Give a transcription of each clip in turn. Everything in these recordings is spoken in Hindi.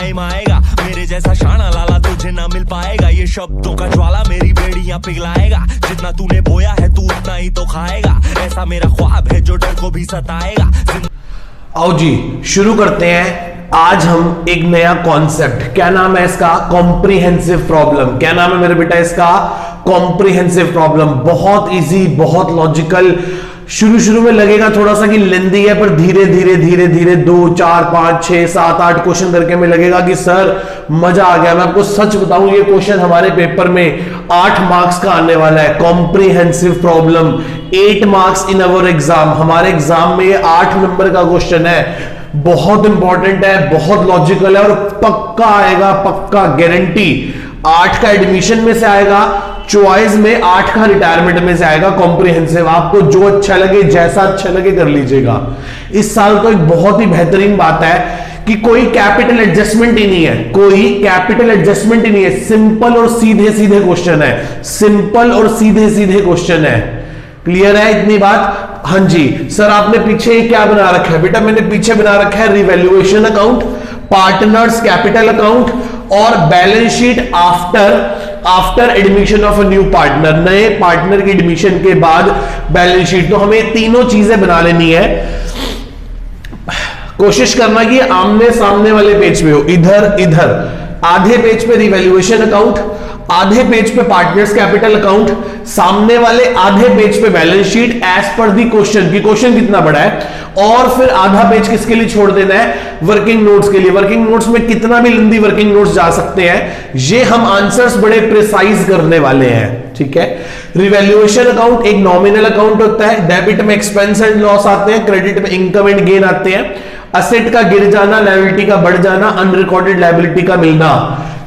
टाइम आएगा मेरे जैसा शाना लाला तुझे ना मिल पाएगा। ये शब्दों का ज्वाला मेरी बेड़ियां पिघलाएगा, जितना तूने बोया है तू उतना ही तो खाएगा। ऐसा मेरा ख्वाब है जो डर को भी सताएगा। आओ जी शुरू करते हैं। आज हम एक नया कॉन्सेप्ट, क्या नाम है इसका? Comprehensive problem. क्या नाम है मेरे बेटा इसका? Comprehensive problem. बहुत इजी, बहुत लॉजिकल। शुरू में लगेगा थोड़ा सा कि लेंदी है, पर धीरे धीरे 2 4 5 6 7 8 क्वेश्चन करके में लगेगा कि सर मजा आ गया। मैं आपको सच बताऊं, ये क्वेश्चन हमारे पेपर में 8 मार्क्स का आने वाला है। Comprehensive problem 8 marks in our exam. हमारे एग्जाम में ये 8 नंबर का क्वेश्चन है। बहुत इंपॉर्टेंट है, बहुत लॉजिकल है और पक्का आएगा, पक्का गारंटी। 8 का एडमिशन में से आएगा, चॉइस में 8 का रिटायरमेंट में से आएगा। कॉम्प्रिहेंसिव आपको जो अच्छा लगे, जैसा अच्छा लगे कर लीजिएगा। इस साल तो एक बहुत ही बेहतरीन बात है कि कोई कैपिटल एडजस्टमेंट ही नहीं है, कोई कैपिटल एडजस्टमेंट ही नहीं है। सिंपल और सीधे सीधे क्वेश्चन है, सिंपल और सीधे सीधे क्वेश्चन है। क्लियर है इतनी बात? हाँ जी सर, आपने पीछे क्या बना रखा है? बेटा मैंने पीछे बना रखा है revaluation account, partners capital account और balance sheet after admission of a new partner. नए पार्टनर की एडमिशन के बाद बैलेंस शीट। तो हमें तीनों चीजें बना लेनी है। कोशिश करना कि आमने सामने वाले पेज पे हो, इधर आधे पेज पे रिवैल्यूएशन अकाउंट, आधे पेज पे पार्टनर्स कैपिटल अकाउंट, सामने वाले आधे पेज पे balance sheet as per the question की क्वेश्चन कितना बड़ा है, और फिर आधा पेज किसके लिए छोड़ देना है? वर्किंग नोट्स के लिए। वर्किंग नोट्स में कितना भी लंबी वर्किंग नोट्स जा सकते हैं, ये हम आंसर्स बड़े प्रिसाइज करने वाले हैं। ठीक है। रिवैल्यूएशन अकाउंट एक नॉमिनल अकाउंट होता है। डेबिट में एक्सपेंस एंड लॉस आते हैं, क्रेडिट में इनकम एंड गेन आते हैं। असेट का गिर जाना, लायबिलिटी का बढ़ जाना, अनरिकॉर्डेड लायबिलिटी का मिलना,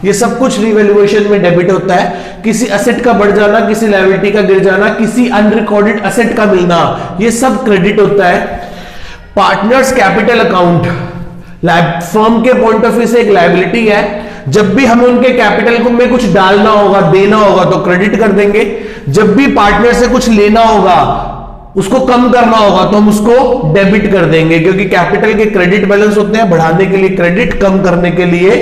ये सब कुछ रिवैल्यूएशन में डेबिट होता है। किसी असेट का बढ़ जाना, किसी लायबिलिटी का गिर जाना, किसी अनरिकॉर्डेड असेट का मिलना, ये सब क्रेडिट होता है। पार्टनर्स कैपिटल अकाउंट फर्म के पॉइंट ऑफ व्यू से एक लायबिलिटी है। जब भी हमें उनके कैपिटल को में कुछ डालना होगा, देना होगा तो क्रेडिट कर देंगे। जब भी पार्टनर से कुछ लेना होगा, उसको कम करना होगा तो हम उसको डेबिट कर देंगे, क्योंकि कैपिटल के क्रेडिट बैलेंस होते हैं, बढ़ाने के लिए क्रेडिट, कम करने के लिए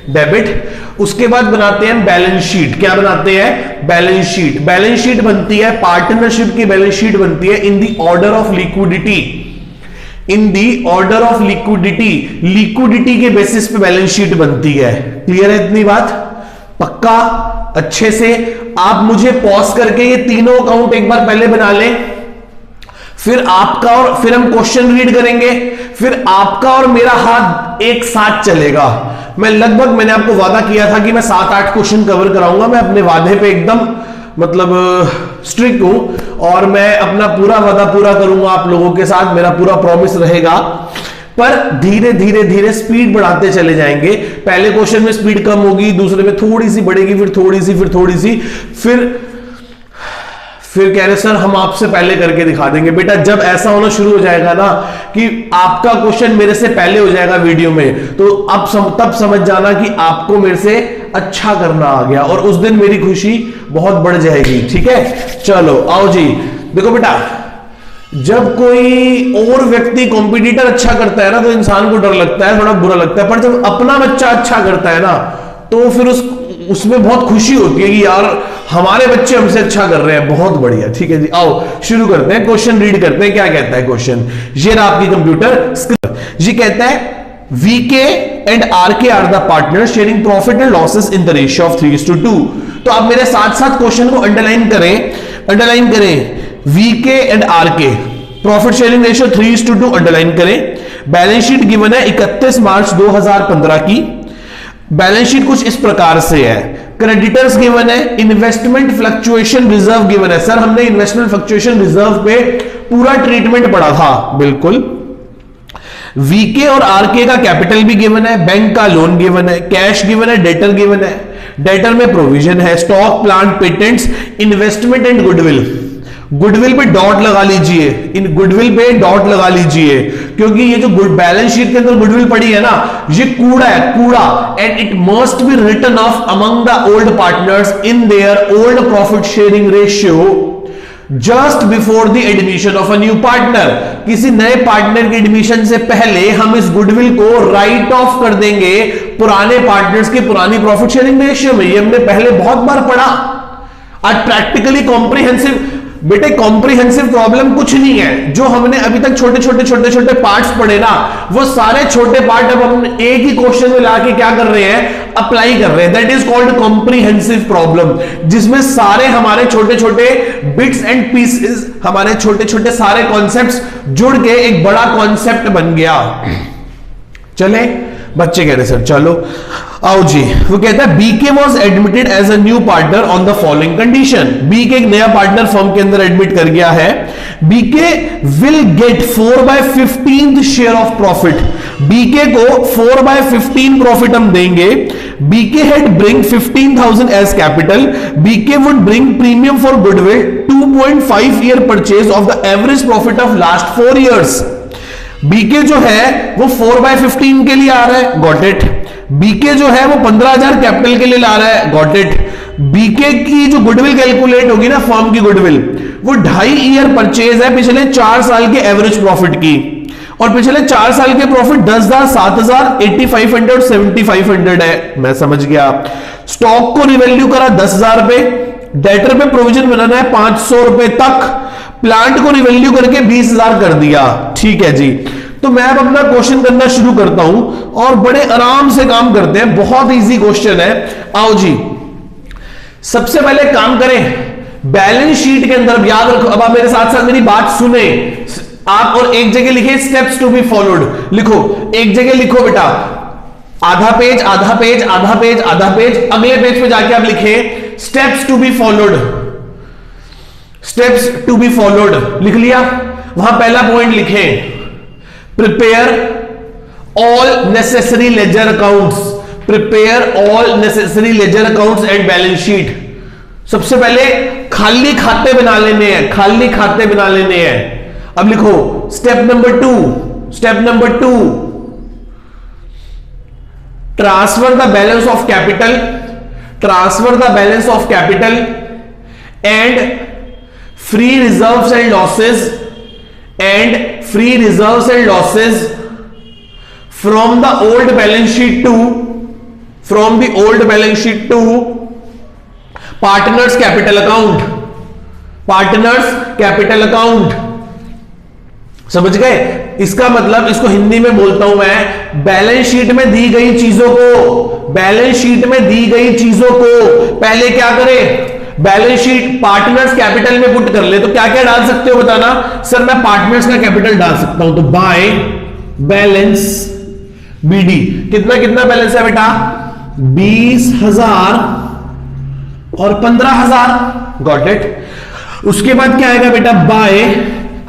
डेबिट। उसके बाद बनाते हैं बैलेंस शीट। क्या बनाते हैं? Balance sheet. बैलेंस शीट बनती है, पार्टनरशिप की बैलेंस शीट बनती है in the order of liquidity. In the order of liquidity, liquidity के बेसिस पे बैलेंस शीट बनती है। क्लियर है इतनी बात? पक्का? अच्छे से आप मुझे पॉज करके ये तीनों अकाउंट एक बार पहले बना लें, फिर आपका और फिर हम क्वेश्चन रीड करेंगे, फिर आपका और मेरा हाथ एक साथ चलेगा। मैंने आपको वादा किया था कि मैं 7-8 क्वेश्चन कवर कराऊंगा। मैं अपने वादे पे एकदम मतलब स्ट्रिक्ट हूं और मैं अपना पूरा वादा पूरा करूंगा आप लोगों के साथ, मेरा पूरा प्रॉमिस रहेगा। पर धीरे धीरे स्पीड बढ़ाते चले जाएंगे। पहले क्वेश्चन में स्पीड कम होगी, दूसरे में थोड़ी सी बढ़ेगी, फिर थोड़ी सी, फिर कह रहे सर हम आपसे पहले करके दिखा देंगे। बेटा जब ऐसा होना शुरू हो जाएगा ना कि आपका क्वेश्चन मेरे से पहले हो जाएगा वीडियो में, तो तब समझ जाना कि आपको मेरे से अच्छा करना आ गया, और उस दिन मेरी खुशी बहुत बढ़ जाएगी। ठीक है, चलो आओ जी। देखो बेटा, जब कोई और व्यक्ति कॉम्पिटिटर अच्छा करता है ना तो इंसान को डर लगता है, थोड़ा बुरा लगता है। पर जब अपना बच्चा अच्छा करता है ना तो फिर उसमें बहुत खुशी होती है कि यार हमारे बच्चे हमसे अच्छा कर रहे हैं। बहुत बढ़िया। ठीक है जी, आओ शुरू करते हैं, क्वेश्चन रीड करते हैं। क्या कहता है क्वेश्चन? ये रहा आपकी कंप्यूटर स्क्रीन। ये कहता है VK and RK are the partner sharing profit and losses in the ratio of 3:2। तो आप मेरे साथ साथ क्वेश्चन को अंडरलाइन करें। VK and RK profit sharing ratio 3:2 underline करें। बैलेंस शीट गिवन है 31 मार्च 2015 की। बैलेंस शीट कुछ इस प्रकार से है। क्रेडिटर्स गिवन है, इन्वेस्टमेंट फ्लक्चुएशन रिजर्व गिवन है। सर हमने इन्वेस्टमेंट फ्लक्चुएशन रिजर्व पे पूरा ट्रीटमेंट पढ़ा था, बिल्कुल। VK और RK का कैपिटल भी गिवन है, बैंक का लोन गिवन है, कैश गिवन है, डेटर गिवन है। डेटर में प्रोविजन है, stock, plant, patents, investment and goodwill. Goodwill पे डॉट लगा लीजिए, इन गुडविल पे डॉट लगा लीजिए, क्योंकि ये जो बैलेंस शीट के अंदर गुडविल पड़ी है ना, ये कूड़ा है, कूड़ा। And it must be written off among the old partners in their old profit sharing ratio just before the admission of a new partner. किसी नए पार्टनर के एडमिशन से पहले हम इस गुडविल को राइट ऑफ कर देंगे पुराने पार्टनर्स की पुरानी प्रॉफिट शेयरिंग रेशियो में। ये हमने पहले बहुत बार पढ़ा। आज प्रैक्टिकली कॉम्प्रिहेंसिव, बेटे कॉम्प्रिहेंसिव प्रॉब्लम कुछ नहीं है। जो हमने अभी तक छोटे छोटे पार्ट्स पढ़े ना, वो सारे छोटे पार्ट अब हम एक ही क्वेश्चन में लाके क्या कर रहे हैं, अप्लाई कर रहे हैं। That is called comprehensive problem, जिसमें सारे हमारे छोटे छोटे बिट्स एंड पीसेस, हमारे छोटे छोटे सारे कॉन्सेप्ट्स जुड़ के एक बड़ा कॉन्सेप्ट बन गया। चले, बच्चे कह रहे सर चलो आओ जी। वो कहता है BK was admitted as a new partner on the following condition. BK एक नया पार्टनर फर्म के अंदर एडमिट कर गया है। BK will get 4/15 share of profit. BK को 4/15 प्रॉफिट हम देंगे। BK had bring 15,000 as capital. BK would bring premium for goodwill 2.5 year purchase of the average profit of last 4 years. BK जो है वो 4/15 के लिए आ रहा है, गॉट इट। बीके जो है वो 15,000 कैपिटल के लिए ला रहा है, गॉट इट। बीके की जो गुडविल कैलकुलेट होगी ना, फर्म की गुडविल, वो 2.5 ईयर परचेज है पिछले 4 साल के एवरेज प्रॉफिट की। और पिछले 4 साल के प्रॉफिट 10,000, 7,000, 8,500 और 7,500 है। मैं समझ गया। स्टॉक को रिवैल्यू करा 10,000 पे। डेटर पे प्रोविजन बनाना है 500 रुपए तक। प्लांट को रिवैल्यू करके 20,000 कर दिया। ठीक है जी। तो मैं अब अपना क्वेश्चन करना शुरू करता हूं और बड़े आराम से काम करते हैं। बहुत इजी क्वेश्चन है। आओ जी, सबसे पहले काम करें बैलेंस शीट के अंदर। याद रखो, अब आप मेरे साथ साथ मेरी बात सुने आप, और एक जगह लिखे स्टेप्स टू बी फॉलोड। लिखो, एक जगह लिखो बेटा आधा पेज, आधा पेज, आधा पेज, आधा पेज। अगले पेज पे जाके आप लिखे steps to be followed. Steps to be followed लिख लिया। वहां पहला पॉइंट लिखे prepare all necessary ledger accounts. Prepare all necessary ledger accounts and balance sheet. सबसे पहले खाली खाते बना लेने हैं, खाली खाते बना लेने हैं। अब लिखो step number 2। Step number 2, transfer the balance of capital, transfer the balance of capital and free reserves and losses and free reserves and losses from the old balance sheet to partners capital account, partners capital account। समझ गए? इसका मतलब, इसको हिंदी में बोलता हूं मैं, बैलेंस शीट में दी गई चीजों को, बैलेंस शीट में दी गई चीजों को पहले क्या करें, बैलेंस शीट पार्टनर्स कैपिटल में पुट कर ले। तो क्या क्या डाल सकते हो बताना। सर मैं पार्टनर्स का कैपिटल डाल सकता हूं, तो बाय बैलेंस बीडी। कितना कितना बैलेंस है बेटा, 20,000 और 15,000, गॉट इट। उसके बाद क्या आएगा बेटा, बाय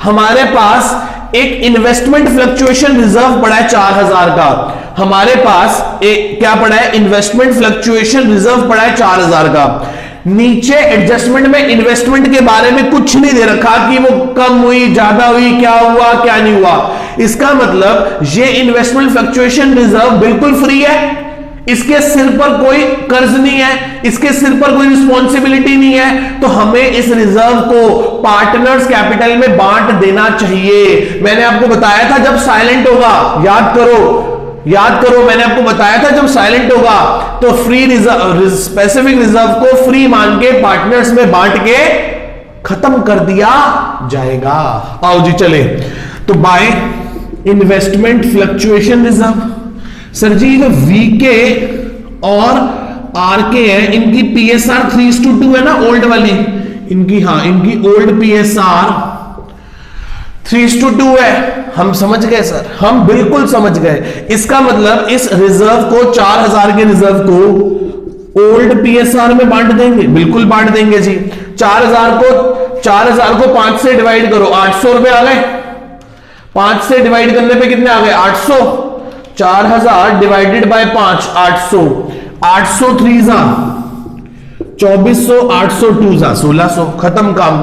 हमारे पास एक इन्वेस्टमेंट फ्लक्चुएशन रिजर्व पड़ा है 4,000 का। हमारे पास एक क्या पड़ा है, इन्वेस्टमेंट फ्लक्चुएशन रिजर्व पड़ा है 4,000 का। नीचे एडजस्टमेंट में इन्वेस्टमेंट के बारे में कुछ नहीं दे रखा कि वो कम हुई, ज्यादा हुई, क्या हुआ क्या नहीं हुआ। इसका मतलब ये इन्वेस्टमेंट फ्लक्चुएशन रिजर्व बिल्कुल फ्री है। इसके सिर पर कोई कर्ज नहीं है, इसके सिर पर कोई रिस्पॉन्सिबिलिटी नहीं है। तो हमें इस रिजर्व को पार्टनर्स कैपिटल में बांट देना चाहिए। मैंने आपको बताया था जब साइलेंट होगा, याद करो मैंने आपको बताया था जब साइलेंट होगा तो फ्री रिजर्व, स्पेसिफिक रिजर्व को फ्री मान के पार्टनर्स में बांट के खत्म कर दिया जाएगा। आओ जी चले, तो by investment fluctuation reserve. Sir ji जो वीके और आरके है, इनकी पीएसआर 3:2 है ना, ओल्ड वाली इनकी, हाँ इनकी ओल्ड पीएसआर 3:2 है। हम समझ गए सर, हम बिल्कुल समझ गए। इसका मतलब इस रिजर्व को, 4,000 के रिजर्व को ओल्ड पीएसआर में बांट देंगे, बिल्कुल बांट देंगे जी। 4,000 को 5 से डिवाइड करो, 800 रुपए आ गए। 5 से डिवाइड करने पे कितने आ गए, 800। 4,000 डिवाइडेड बाय 5, 800। 800 3 जा 2400, 800 2 जा 1600, खत्म काम,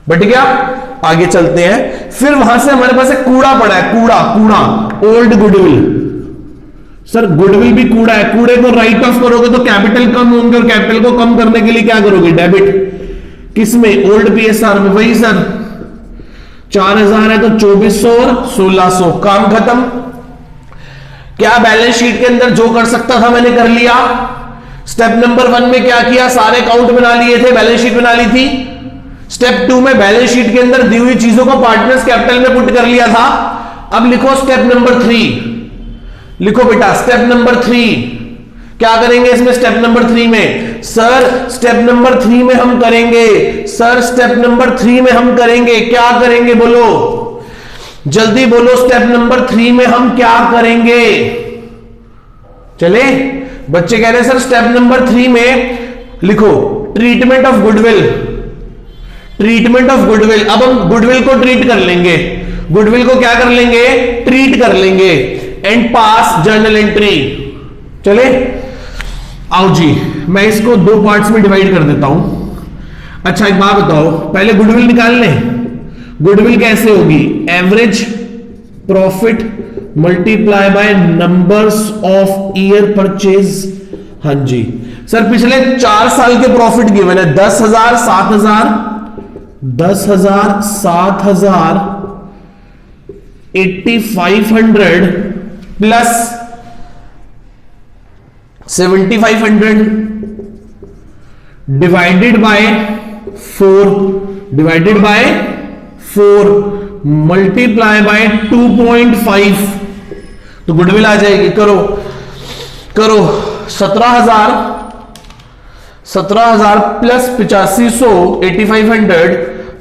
बट गया। आगे चलते हैं। फिर वहां से हमारे पास एक कूड़ा पड़ा है, कूड़ा ओल्ड गुडविल। सर गुडविल भी कूड़ा है, कूड़े को राइट ऑफ करोगे तो कैपिटल कम होंगे, और कैपिटल को कम करने के लिए क्या करोगे, डेबिट। किसमें, ओल्ड पीएसआर में। वही सर 4,000 है तो 2400 और 1600, काम खत्म। क्या बैलेंस शीट के अंदर जो कर सकता था मैंने कर लिया। स्टेप नंबर 1 में क्या किया, सारे अकाउंट बना लिए थे, बैलेंस शीट बना ली थी। स्टेप 2 में बैलेंस शीट के अंदर दी हुई चीजों को पार्टनर्स कैपिटल में पुट कर लिया था। अब लिखो स्टेप नंबर 3, लिखो बेटा स्टेप नंबर 3 क्या करेंगे इसमें। स्टेप नंबर 3 में सर, स्टेप नंबर 3 में हम करेंगे सर, स्टेप नंबर 3 में हम करेंगे, क्या करेंगे बोलो, जल्दी बोलो, स्टेप नंबर 3 में हम क्या करेंगे। चले, बच्चे कह रहे हैं सर स्टेप नंबर 3 में लिखो treatment of goodwill, treatment of goodwill. अब हम गुडविल को ट्रीट कर लेंगे, गुडविल को क्या कर लेंगे, ट्रीट कर लेंगे। And pass journal entry. चले आओ जी, मैं इसको 2 पार्ट्स में डिवाइड कर देता हूं। अच्छा एक बात बताओ, पहले गुडविल निकाल लें। गुडविल कैसे होगी, average profit multiply by numbers of year purchase. हाँ जी सर, पिछले 4 साल के प्रॉफिट गिवन है 10,000, 7,000, 10,000, 7,000, 8,500 plus 7,500 divided by 4, divided by 4 multiply by 2.5, तो गुडविल आ जाएगी। करो करो 17,000 plus 8500 8,500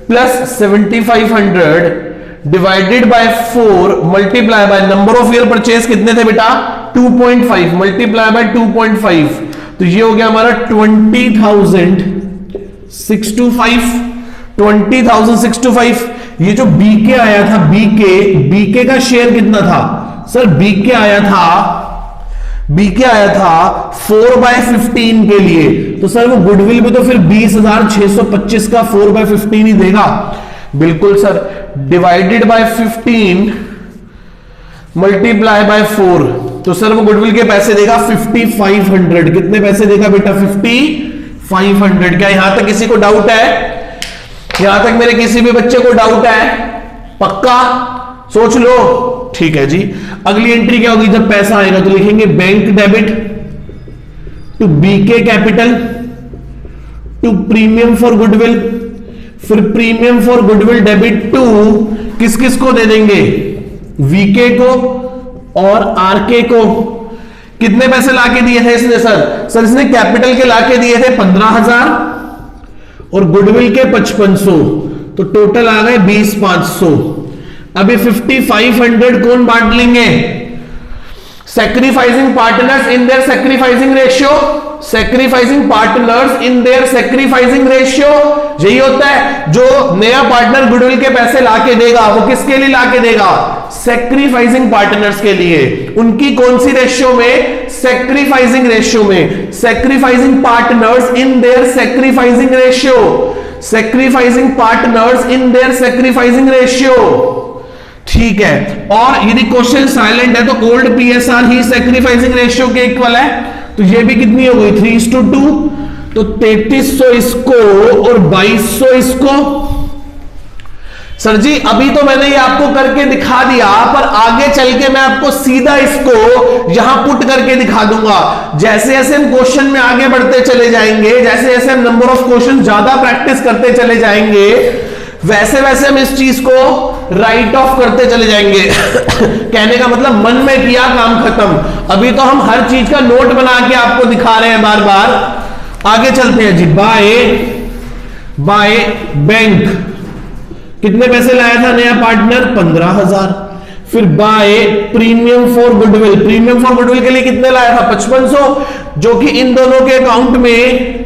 plus 7,500 divided by 4 multiply by number of year purchase कितने थे बेटा 2.5 मल्टीप्लाई बाय 2.5, तो ये हो गया हमारा 20,625, 20,625। ये जो बीके आया था, बीके का शेयर कितना था सर, बीके आया था 4/15 के लिए, तो सर वो गुडविल भी तो फिर 20,625 का 4/15 ही देगा। बिल्कुल sir, divided by 15 multiply by 4, तो सर वो गुडविल के पैसे देगा 5,500। कितने पैसे देगा बेटा 5,500। क्या यहां तक किसी को डाउट है, यहां तक मेरे किसी भी बच्चे को डाउट है, पक्का सोच लो, ठीक है जी। अगली एंट्री क्या होगी, जब पैसा आएगा तो लिखेंगे bank debit to BK capital to premium for goodwill, फिर premium for goodwill debit to किस किस को दे देंगे, वीके को और आरके को। कितने पैसे लाके दिए थे इसने सर इसने कैपिटल के लाके दिए थे 15,000 और गुडविल के 5500, तो टोटल आ गए 20,500। अभी 5,500 कौन बांट लेंगे, sacrificing partners in there sacrificing ratio, sacrificing partners in there sacrificing ratio. यही होता है, जो नया पार्टनर गुडविल के पैसे लाके देगा वो किसके लिए लाके देगा, सैक्रिफाइसिंग पार्टनर्स के लिए। उनकी कौन सी रेशियो में, सैक्रिफाइसिंग रेशियो में। Sacrificing partners in there sacrificing ratio, sacrificing partners in there sacrificing ratio, ठीक है। और यदि क्वेश्चन साइलेंट है तो ओल्ड पीएसआर ही सैक्रिफाइसिंग रेशियो के इक्वल है, तो ये भी कितनी हो गई 3:2, तो 3300 इसको और 2200 इसको। सर जी अभी तो मैंने ये आपको करके दिखा दिया, पर आगे चल के मैं आपको सीधा इसको यहां पुट करके दिखा दूंगा। जैसे जैसे हम क्वेश्चन में आगे बढ़ते चले जाएंगे, जैसे जैसे हम नंबर ऑफ क्वेश्चन ज्यादा प्रैक्टिस करते चले जाएंगे, वैसे वैसे हम इस चीज को राइट ऑफ करते चले जाएंगे। कहने का मतलब मन में किया काम खत्म। अभी तो हम हर चीज का नोट बना के आपको दिखा रहे हैं बार बार। आगे चलते हैं जी, बाय बैंक कितने पैसे लाया था नया पार्टनर 15,000। फिर by premium for goodwill, premium for goodwill के लिए कितने लाया था 5,500, जो कि इन दोनों के अकाउंट में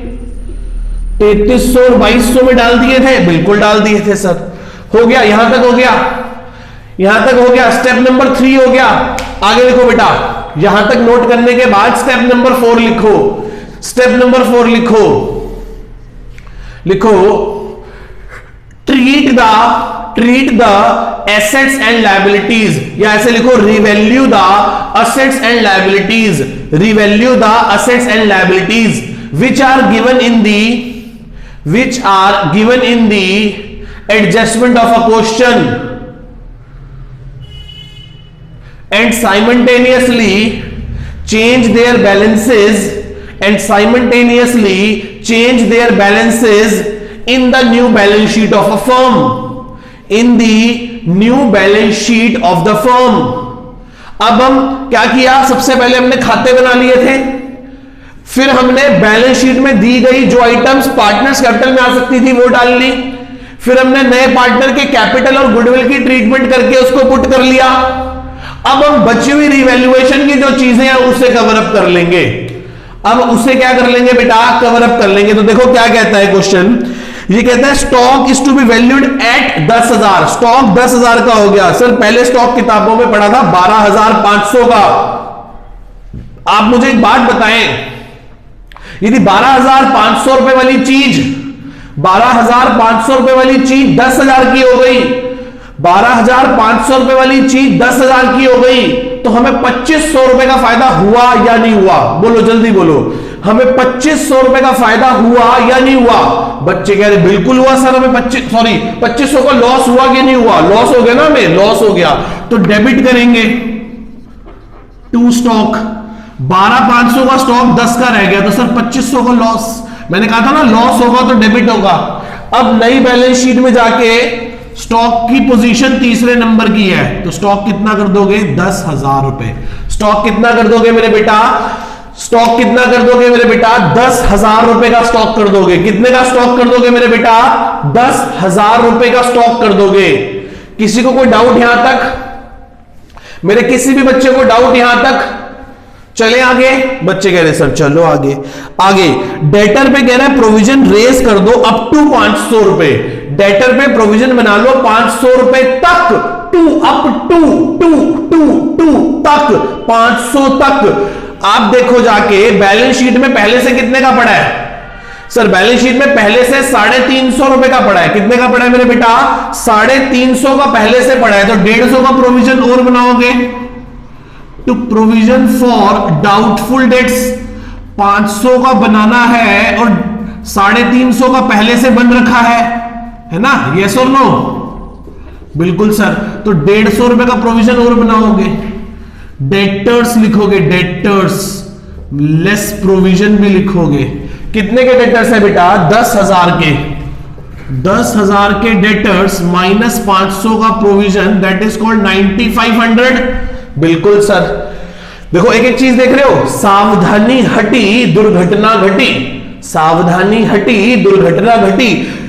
3300 और 2200 में डाल दिए थे, बिल्कुल डाल दिए थे सर। हो गया, यहां तक हो गया, यहां तक हो गया। स्टेप नंबर 3 हो गया। आगे लिखो बेटा, यहां तक नोट करने के बाद स्टेप नंबर 4 लिखो। स्टेप नंबर 4 लिखो, लिखो treat the assets and liabilities, या ऐसे लिखो revalue the assets and liabilities, revalue the assets and liabilities which are given in the adjustment of a question, and simultaneously change their balances in the new balance sheet of a firm, in the new balance sheet of the firm. अब हम क्या किया, सबसे पहले हमने खाते बना लिए थे, फिर हमने बैलेंस शीट में दी गई जो आइटम्स पार्टनर्स कैपिटल में आ सकती थी वो डाल ली, फिर हमने नए पार्टनर के कैपिटल और गुडविल की ट्रीटमेंट करके उसको पुट कर लिया। अब हम बची हुई रिवैल्यूएशन की जो चीजें हैं उसे कवर अप कर लेंगे। अब उसे क्या कर लेंगे बेटा, कवर अप कर लेंगे। तो देखो क्या कहता है क्वेश्चन, ये कहता है stock is to be valued at 10,000। Stock 10,000 का हो गया। सर पहले स्टॉक किताबों में पढ़ा था 12,500 का। आप मुझे एक बात बताएं, यदि 12,500 रुपए वाली चीज 12,500 रुपए वाली चीज 10,000 की हो गई, 12,500 रुपए वाली चीज 10,000 की हो गई, तो हमें 2,500 रुपए का फायदा हुआ या नहीं हुआ? बोलो जल्दी बोलो, हमें 2,500 रुपए का फायदा हुआ या नहीं हुआ? बच्चे कह रहे बिल्कुल हुआ सर, हमें 2,500 का लॉस हुआ कि नहीं हुआ? लॉस हो गया ना, हमें लॉस हो गया, तो डेबिट करेंगे टू स्टॉक। 12,500 का स्टॉक 10 का रह गया, तो सर 2,500 का लॉस। मैंने कहा था ना लॉस होगा तो डेबिट होगा। अब नई बैलेंस शीट में जाके स्टॉक की पोजीशन तीसरे नंबर की है, तो स्टॉक कितना कर दोगे? 10,000 रुपए। स्टॉक कितना कर दोगे मेरे बेटा? स्टॉक कितना कर दोगे मेरे बेटा? 10,000 रुपए का स्टॉक कर दोगे। कितने का स्टॉक कर दोगे मेरे बेटा? 10,000 रुपए का स्टॉक कर दोगे। किसी को कोई डाउट यहां तक? मेरे किसी भी बच्चे को डाउट यहां तक? चले आगे। बच्चे कह रहे सर चलो आगे। आगे डेटर पे कह रहा है प्रोविजन रेज कर दो अप टू 500 रुपए। डेटर पे प्रोविजन बना लो 500 रुपए तक, अप टू तक, 500 तक। आप देखो जाके बैलेंस शीट में पहले से कितने का पड़ा है? सर बैलेंस शीट में पहले से 350 रुपए का पड़ा है। कितने का पड़ा है मेरे बेटा? 350 का पहले से पड़ा है, तो 150 का प्रोविजन और बनाओगे। To provision for doubtful debts 500 का बनाना है और 350 का पहले से बन रखा है ना? यस और नो? बिल्कुल सर। तो 150 रुपए का प्रोविजन और बनाओगे। डेटर्स लिखोगे, डेटर्स लेस प्रोविजन भी लिखोगे। कितने के डेटर्स है बेटा? 10,000 के। 10,000 के डेटर्स माइनस 500 का प्रोविजन, दैट इज कॉल्ड 9,500। बिल्कुल सर। देखो एक एक चीज देख रहे हो, सावधानी हटी दुर्घटना घटी, सावधानी हटी दुर्घटना घटी।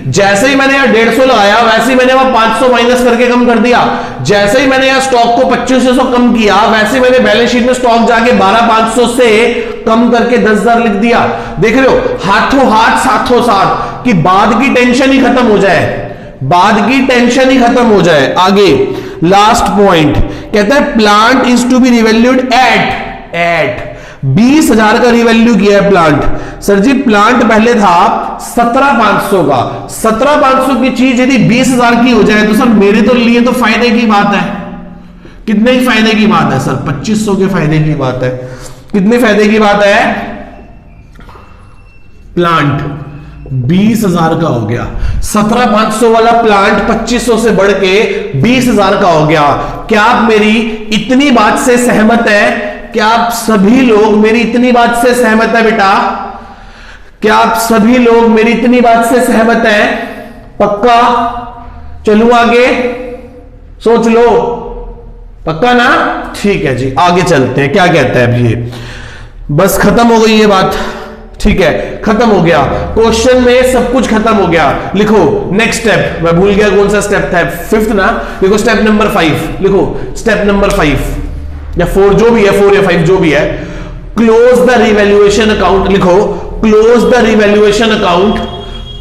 जैसे ही मैंने यहां 150 लगाया वैसे ही मैंने वहां 500 माइनस करके कम कर दिया। जैसे ही मैंने यहां स्टॉक को 2,500 कम किया वैसे ही मैंने बैलेंस शीट में स्टॉक जाके 12,500 से कम करके 10,000 लिख दिया। देख रहे हो, हाथों हाथ साथों साथ, कि बाद की टेंशन ही खत्म हो जाए, बाद की टेंशन ही खत्म हो जाए। आगे लास्ट पॉइंट कहता है plant is to be revalued at 20,000 का रिवैल्यू किया है प्लांट। सर जी प्लांट पहले था 17,500 का। 17,500 की चीज यदि 20,000 की हो जाए तो सर मेरे तो लिए तो फायदे की बात है। कितने की फायदे की बात है सर? 2,500 के फायदे की बात है। कितने फायदे की बात है? प्लांट 20,000 का हो गया। 17,500 वाला प्लांट 2,500 से बढ़ के 20,000 का हो गया। क्या आप मेरी इतनी बात से सहमत है? क्या आप सभी लोग मेरी इतनी बात से सहमत है बेटा? क्या आप सभी लोग मेरी इतनी बात से सहमत है? पक्का? चलूं आगे? सोच लो, पक्का ना? ठीक है जी, आगे चलते हैं। क्या कहता है अब ये? बस खत्म हो गई ये बात। ठीक है, खत्म हो गया। क्वेश्चन में सब कुछ खत्म हो गया। लिखो नेक्स्ट स्टेप। मैं भूल गया कौन सा स्टेप था, 5th ना? लिखो स्टेप नंबर 5। लिखो स्टेप नंबर 5 या 4, जो भी है, 4 या 5 जो भी है। Close the revaluation account. लिखो close the revaluation account,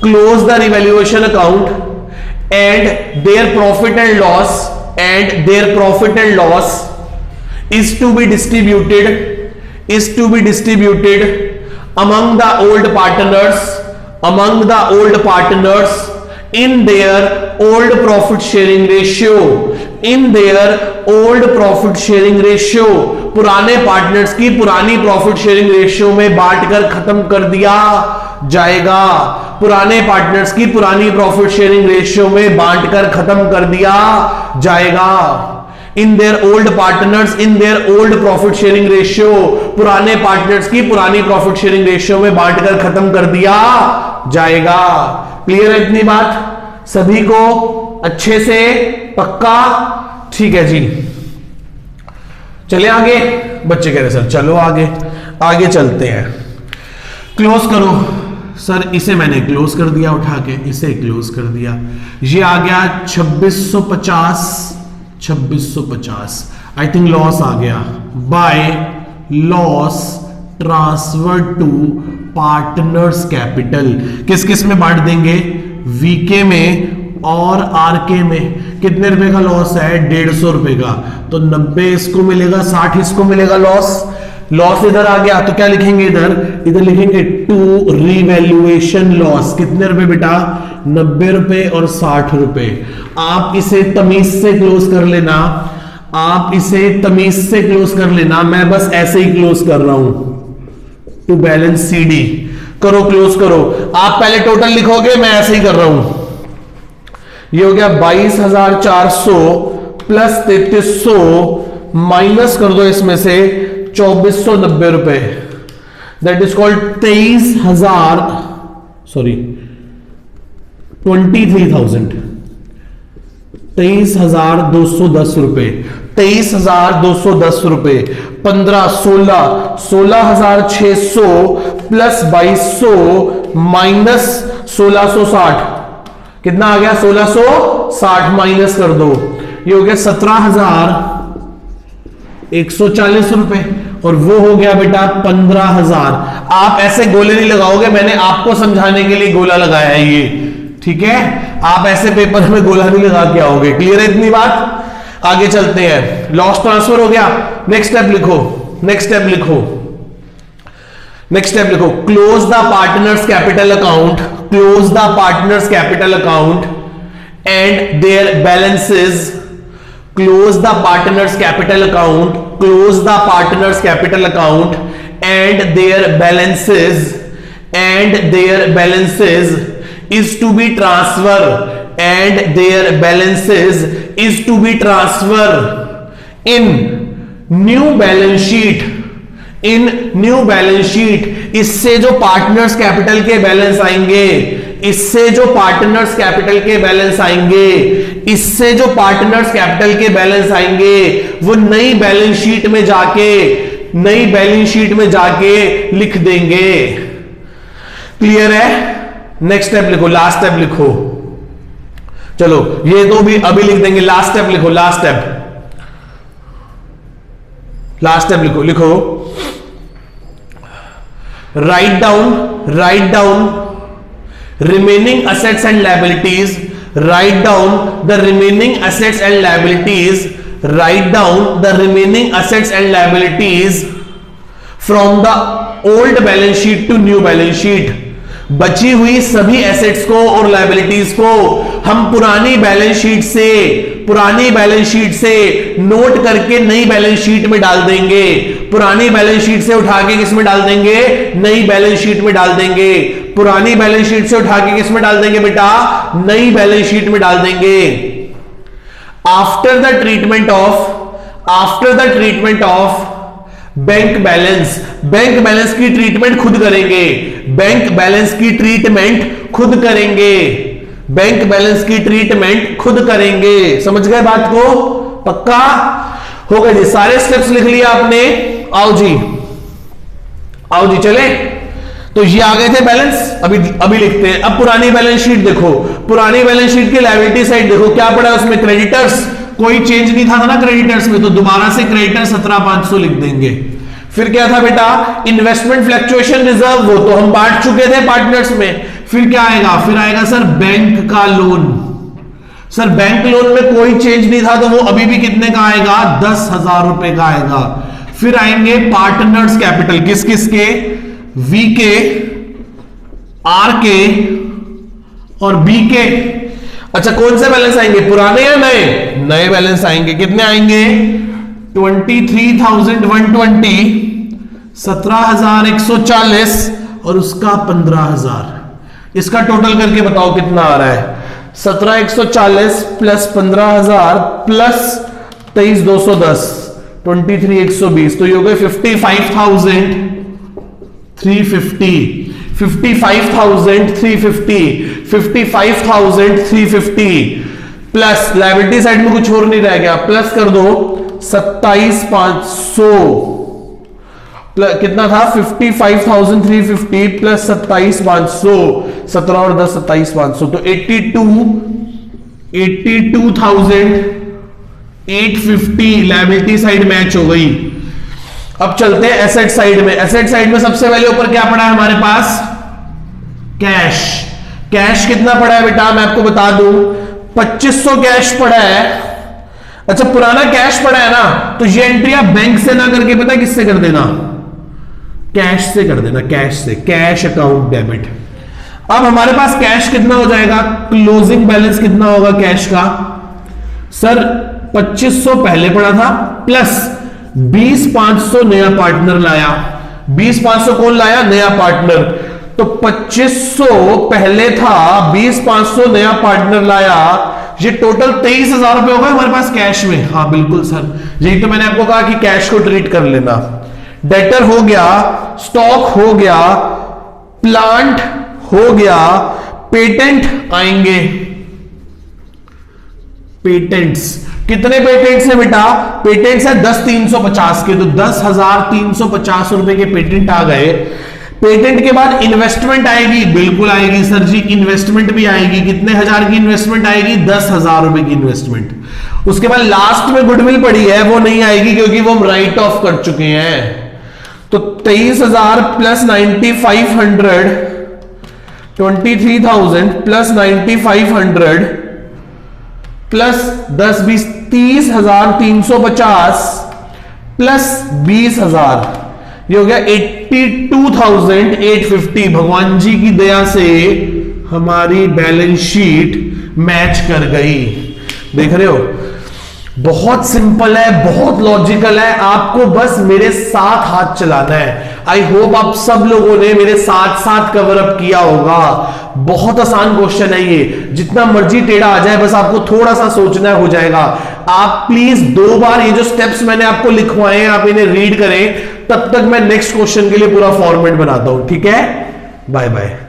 close the revaluation account and their profit and loss, and their profit and loss is to be distributed among the old partners in their old profit sharing ratio, पुराने पार्टनर्स की पुरानी प्रॉफिट शेयरिंग रेशियो में बांटकर खत्म कर दिया जाएगा। पुराने पार्टनर्स की पुरानी प्रॉफिट शेयरिंग रेशियो में बांटकर खत्म कर दिया जाएगा। इन their old partners in their old profit sharing ratio, पुराने पार्टनर्स की पुरानी प्रॉफिट शेयरिंग रेशियो में बांटकर खत्म कर दिया जाएगा। क्लियर है इतनी बात सभी को अच्छे से? पक्का? ठीक है जी, चले आगे। बच्चे कह रहे सर चलो आगे, आगे चलते हैं। क्लोज करो सर, इसे मैंने क्लोज कर दिया उठा के, इसे क्लोज कर दिया। ये आ गया 2650 आई थिंक लॉस आ गया by loss transfer to partners capital. किस किस में बांट देंगे? वीके में और आरके में। कितने रुपए का लॉस है? 150 रुपए का। तो 90 इसको मिलेगा, 60 इसको मिलेगा लॉस। लॉस इधर आ गया तो क्या लिखेंगे इधर लिखेंगे टू रिवैल्यूएशन लॉस। कितने रुपए बेटा? 90 रुपए और 60 रुपए। आप इसे तमीज से क्लोज कर लेना, आप इसे तमीज से क्लोज कर लेना, मैं बस ऐसे ही क्लोज कर रहा हूं। टू बैलेंस सीडी करो, क्लोज करो। आप पहले टोटल लिखोगे, मैं ऐसे ही कर रहा हूं। ये हो गया 22,400 प्लस 3300 माइनस कर दो इसमें से 2490 रुपए। दैट इज कॉल्ड 23,000 सॉरी 23,000 23,210 रुपए। 23,210 रुपए 15 16,600 प्लस 2200 माइनस 1660 कितना आ गया? 1660 माइनस कर दो, ये हो गया 17,140 रुपए और वो हो गया बेटा 15,000। आप ऐसे गोले नहीं लगाओगे, मैंने आपको समझाने के लिए गोला लगाया है ये, ठीक है? आप ऐसे पेपर में गोला नहीं लगा के आओगे। क्लियर है इतनी बात? आगे चलते हैं। लॉस ट्रांसफर हो गया, नेक्स्ट स्टेप लिखो, नेक्स्ट स्टेप लिखो, नेक्स्ट स्टेप लिखो। Close the partners capital account, close the partners capital account and their balances, close the partners capital account, close the partners capital account and their balances, and their balances is to be transfer, and their balances is to be transfer in new balance sheet, in new balance sheet। इससे जो पार्टनर्स कैपिटल के बैलेंस आएंगे, इससे जो पार्टनर्स कैपिटल के बैलेंस आएंगे, इससे जो पार्टनर्स कैपिटल के बैलेंस आएंगे वो नई बैलेंस शीट में जाके, नई बैलेंस शीट में जाके लिख देंगे। क्लियर है? नेक्स्ट स्टेप लिखो, लास्ट स्टेप लिखो। चलो ये तो भी अभी लिख देंगे। लास्ट स्टेप लिखो, लास्ट स्टेप, लास्ट स्टेप लिखो, लिखो write down remaining assets and liabilities, write down the remaining assets and liabilities, write down the remaining assets and liabilities from the old balance sheet to new balance sheet. बची हुई सभी एसेट्स को और लायबिलिटीज को हम पुरानी बैलेंस शीट से नोट करके नई बैलेंस शीट में डाल देंगे। पुरानी बैलेंस शीट से उठा के किस में डाल देंगे? नई बैलेंस शीट में डाल देंगे। पुरानी बैलेंस शीट से उठा के किस में डाल देंगे बेटा? नई बैलेंस शीट में डाल देंगे। After the treatment of bank balance, bank balance की ट्रीटमेंट खुद करेंगे, बैंक बैलेंस की ट्रीटमेंट खुद करेंगे, बैंक बैलेंस की ट्रीटमेंट खुद करेंगे। समझ गए बात को? पक्का हो गया जी? सारे स्टेप्स लिख लिया आपने? आओ जी, आओ जी, चले। तो ये आ गए थे बैलेंस, अभी लिखते हैं। अब पुरानी बैलेंस शीट देखो, पुरानी बैलेंस शीट की लायबिलिटी साइड देखो, क्या पड़ा है उसमें? क्रेडिटर्स, कोई चेंज नहीं था ना क्रेडिटर्स में, तो दोबारा से क्रेडिटर 17,500 लिख देंगे। फिर क्या था बेटा? इन्वेस्टमेंट फ्लक्चुएशन रिजर्व, वो तो हम बांट चुके थे पार्टनर्स में। फिर क्या आएगा? फिर आएगा सर बैंक का लोन। सर बैंक लोन में कोई चेंज नहीं था, तो वो अभी भी कितने का आएगा? 10,000 रुपए का आएगा। फिर आएंगे पार्टनर्स कैपिटल, किस किस के? वी के, आर के और बी के। अच्छा कौन से बैलेंस आएंगे? पुराने या नए? नए बैलेंस आएंगे। कितने आएंगे? 23,120, 17,140 और उसका 15,000। इसका टोटल करके बताओ कितना आ रहा है? 17,140 प्लस 15,000 प्लस 23,210, 23,120, तो ये हो गए 55,350, 55,350, 55,350 प्लस लायबिलिटी साइड में कुछ और नहीं रह गया, प्लस कर दो 27,500, कितना था 55,350 प्लस 27,500, 17 और 10 27,500, तो 82,850 लायबिलिटी साइड मैच हो गई। अब चलते हैं एसेट साइड में। एसेट साइड में सबसे पहले ऊपर क्या पड़ा है हमारे पास, कैश। कैश कितना पड़ा है बेटा, मैं आपको बता दूं 2500 कैश पड़ा है। अच्छा पुराना कैश पड़ा है ना, तो ये एंट्री आप बैंक से ना करके पता किससे कर देना, कैश से कर देना, कैश से, कैश अकाउंट डेबिट। अब हमारे पास कैश कितना हो जाएगा, क्लोजिंग बैलेंस कितना होगा कैश का, सर 2500 पहले पड़ा था प्लस 20,500 नया पार्टनर लाया। 20,500 कौन लाया, नया पार्टनर, तो 2500 पहले था, 20,500 नया पार्टनर लाया, ये टोटल 23,000 रुपए हो गए हमारे पास कैश में। हाँ बिल्कुल सर, यही तो मैंने आपको कहा कि कैश को ट्रीट कर लेना। डेटर हो गया, स्टॉक हो गया, प्लांट हो गया, पेटेंट आएंगे। पेटेंट्स कितने पेटेंट्स है बेटा, पेटेंट्स है 10,350 के, तो 10,350 रुपए के पेटेंट आ गए। पेटेंट के बाद इन्वेस्टमेंट आएगी, बिल्कुल आएगी सर जी, इन्वेस्टमेंट भी आएगी। कितने हजार की इन्वेस्टमेंट आएगी, 10,000 रुपए की इन्वेस्टमेंट। उसके बाद लास्ट में गुडविल पड़ी है, वो नहीं आएगी क्योंकि वो हम राइट ऑफ कर चुके हैं। तो 23,000 प्लस 9,500, 23,000 प्लस 9,500 प्लस 10 20 30,350 प्लस 20,000, ये हो गया 82,850। भगवान जी की दया से हमारी बैलेंस शीट मैच कर गई। देख रहे हो, बहुत सिंपल है, बहुत लॉजिकल है, आपको बस मेरे साथ हाथ चलाना है। आई होप आप सब लोगों ने मेरे साथ साथ कवर अप किया होगा। बहुत आसान क्वेश्चन है ये, जितना मर्जी टेढ़ा आ जाए, बस आपको थोड़ा सा सोचना हो जाएगा। आप प्लीज 2 बार ये जो स्टेप्स मैंने आपको लिखवाए हैं आप इन्हें रीड करें, तब तक मैं नेक्स्ट क्वेश्चन के लिए पूरा फॉर्मेट बनाता हूं। ठीक है, बाय बाय।